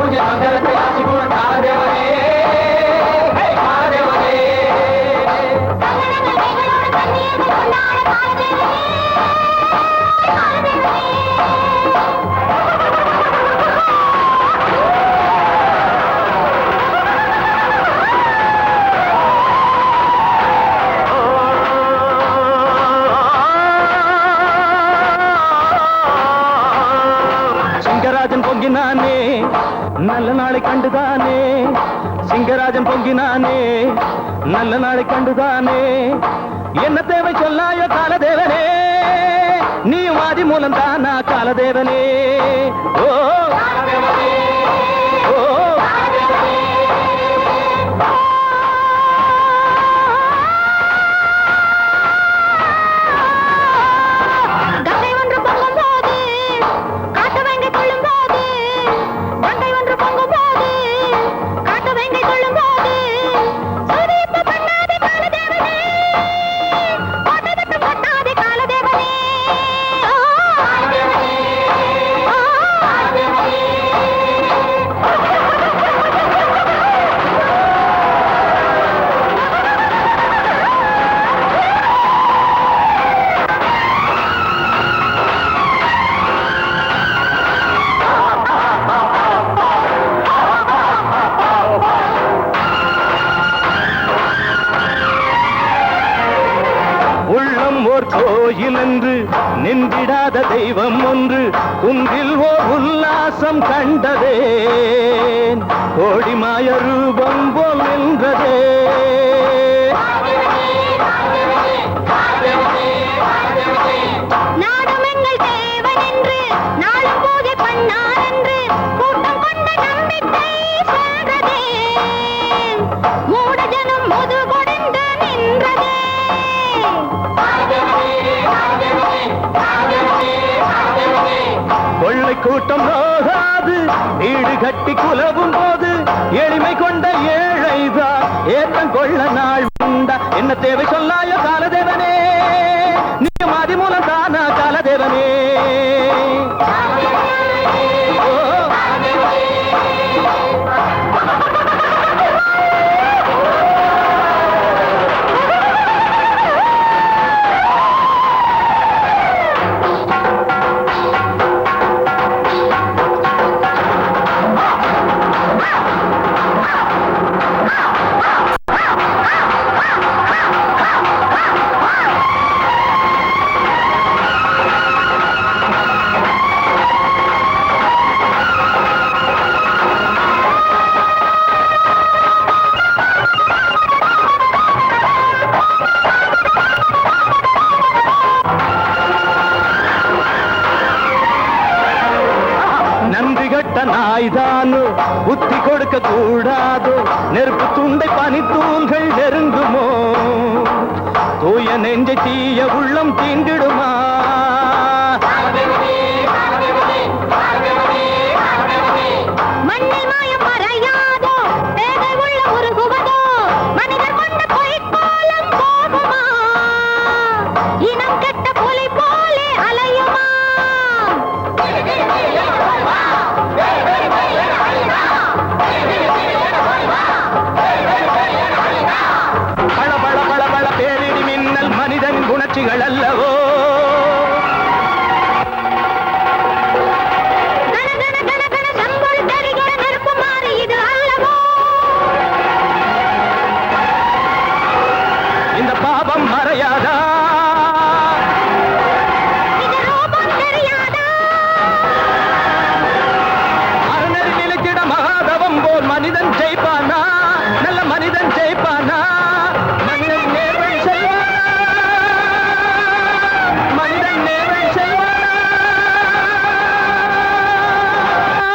பூஜை மங்களத்தை ஆசி கூட காலதேவனே காலதேவனே சிங்கராஜன் பொங்கினானே நல்ல நாளை கண்டுதானே சிங்கராஜன் பொங்கினானே நல்ல நாளை கண்டுதானே என்ன தேவை சொல்லாயோ காலதேவனே நீ வாதி மூலம் தானா காலதேவனே ஓ ஓ கோயில் என்று நின்றிடாத தெய்வம் ஒன்று குன்றில் ஓர் உல்லாசம் கண்டதே கோடி மாய ரூபம் போல் நின்றதே நாடமெங்கள் தேவன் என்று நாளும் பூஜை பண்ணார் என்று கூட்டம் கொண்ட நம்பிக்கை சென்றதே மூட ஜனம் முது கொடிந்து நின்றதே கொள்ளை கூட்டம் நோகாது வீடு கட்டி குலவும் போது எளிமை கொண்ட ஏழைதான் ஏத்தம் கொள்ள நாள் உண்டா என்ன தேவை சொல்லாயோ காலதேவனே நீ மாதி மூலம் தானா காலதேவனே நாய்தானோ புத்தி கொடுக்க கூடாதோ நெருப்பு துண்டை பனித்தூள்கள் நெருங்குமோ தூய நெஞ்சை தீய உள்ளம் தீண்டிடுமா மண்ணில் மாயம் மறையாதோ பேதை உள்ள உருகுவதோ மனிதர் கொண்ட பொய்க்கோலம் போகுமா இனம் கெட்ட புலி போலே அலையுமா பள பள பள பள பேரிடி மின்னல் மனிதன் உணர்ச்சிகள் அல்லவோ இந்த பாவம் மறையாதா